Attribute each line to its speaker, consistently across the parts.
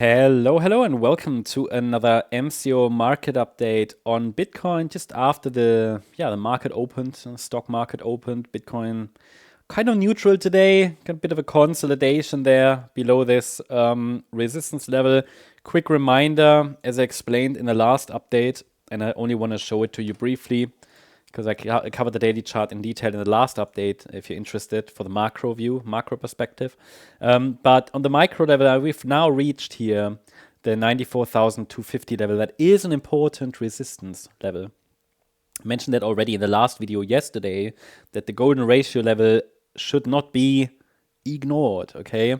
Speaker 1: Hello, and welcome to another MCO market update on Bitcoin. Just after the market opened, stock market opened, Bitcoin kind of neutral today. Got a bit of a consolidation there below this resistance level. Quick reminder, as I explained in the last update, and I only want to show it to you briefly because I covered the daily chart in detail in the last update if you're interested for the macro view, macro perspective. But on the micro level, we've now reached here the 94,250 level. That is an important resistance level. I mentioned that already in the last video yesterday, that the golden ratio level should not be ignored, okay?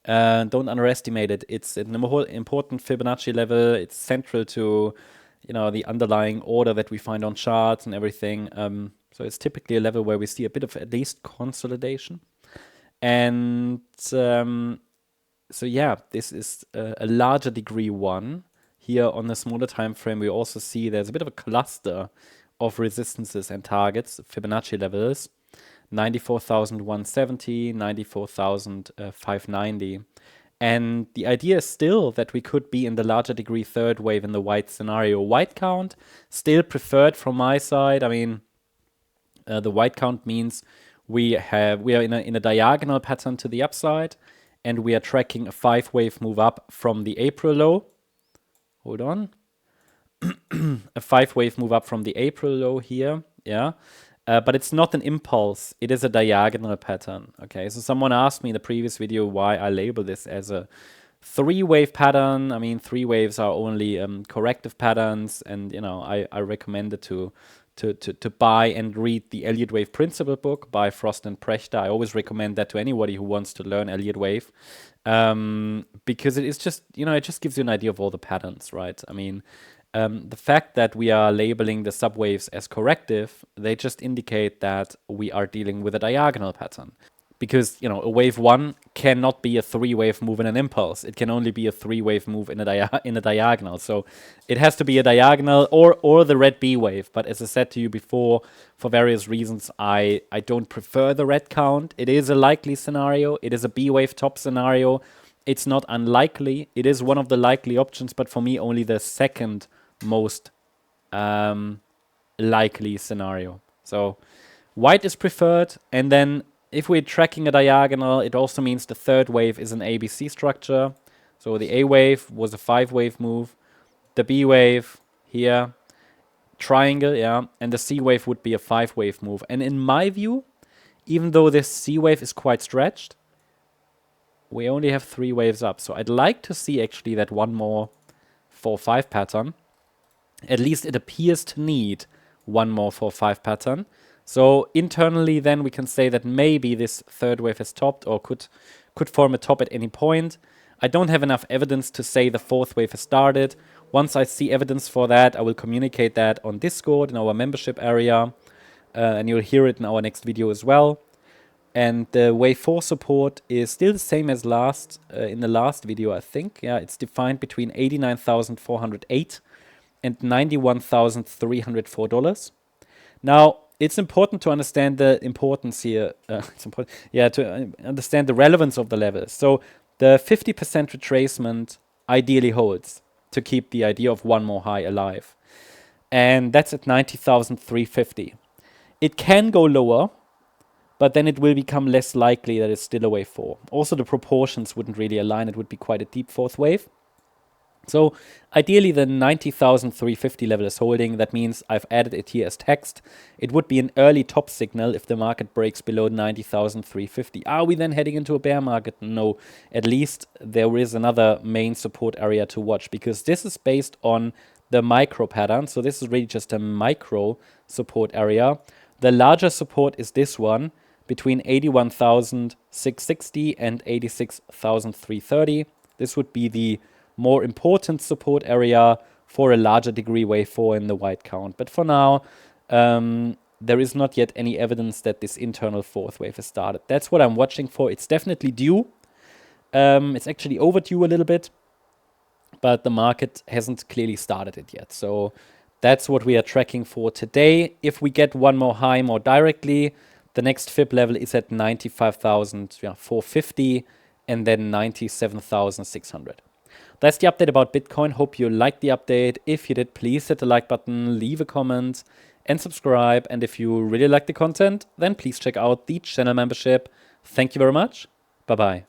Speaker 1: Don't underestimate it. It's an important Fibonacci level. It's central to the underlying order that we find on charts and everything. So it's typically a level where we see a bit of at least consolidation. And so yeah, this is a larger degree one. Here on the smaller time frame, we also see there's a bit of a cluster of resistances and targets, Fibonacci levels, 94,170, 94,590. And the idea is still that we could be in the larger degree third wave in the white scenario. White count, still preferred from my side. I mean, the white count means we are in a diagonal pattern to the upside, and we are tracking a 5-wave move up from the April low. Hold on. A 5-wave move up from the April low here, yeah. But it's not an impulse, it is a diagonal pattern, okay? So someone asked me in the previous video why I label this as a 3-wave pattern. I mean, 3 waves are only corrective patterns, and I recommend it to buy and read the Elliott Wave principle book by Frost and Prechter. I always recommend that to anybody who wants to learn Elliott Wave, because it is just, it just gives you an idea of all the patterns, right? I mean, the fact that we are labeling the subwaves as corrective, they just indicate that we are dealing with a diagonal pattern. Because, a wave 1 cannot be a 3-wave move in an impulse. It can only be a 3-wave move in a diagonal. So it has to be a diagonal or the red B wave. But as I said to you before, for various reasons, I don't prefer the red count. It is a likely scenario. It is a B wave top scenario. It's not unlikely. It is one of the likely options, but for me, only the second most likely scenario. So white is preferred, and then if we're tracking a diagonal, it also means the third wave is an ABC structure. So the A wave was a 5-wave move, the B wave here, triangle, yeah, and the C wave would be a 5-wave move. And in my view, even though this C wave is quite stretched, we only have 3 waves up. So I'd like to see actually that one more 4-5 pattern. At least it appears to need one more 4-5 pattern. So internally then we can say that maybe this third wave has topped or could form a top at any point. I don't have enough evidence to say the 4th wave has started. Once I see evidence for that, I will communicate that on Discord in our membership area. And you'll hear it in our next video as well. And the wave 4 support is still the same as in the last video, I think. Yeah, it's defined between 89,408 and $91,304. Now, it's important to understand the importance here. To understand the relevance of the levels. So the 50% retracement ideally holds to keep the idea of one more high alive. And that's at 90,350. It can go lower, but then it will become less likely that it's still a wave 4. Also, the proportions wouldn't really align. It would be quite a deep 4th wave. So ideally the 90,350 level is holding. That means I've added it here as text. It would be an early top signal if the market breaks below 90,350. Are we then heading into a bear market? No. At least there is another main support area to watch, because this is based on the micro pattern. So this is really just a micro support area. The larger support is this one between 81,660 and 86,330. This would be the more important support area for a larger degree wave 4 in the white count. But for now, there is not yet any evidence that this internal 4th wave has started. That's what I'm watching for. It's definitely due. It's actually overdue a little bit, but the market hasn't clearly started it yet. So that's what we are tracking for today. If we get one more high more directly, the next fib level is at 95,450 and then 97,600. That's the update about Bitcoin. Hope you liked the update. If you did, please hit the like button, leave a comment, and subscribe. And if you really like the content, then please check out the channel membership. Thank you very much. Bye-bye.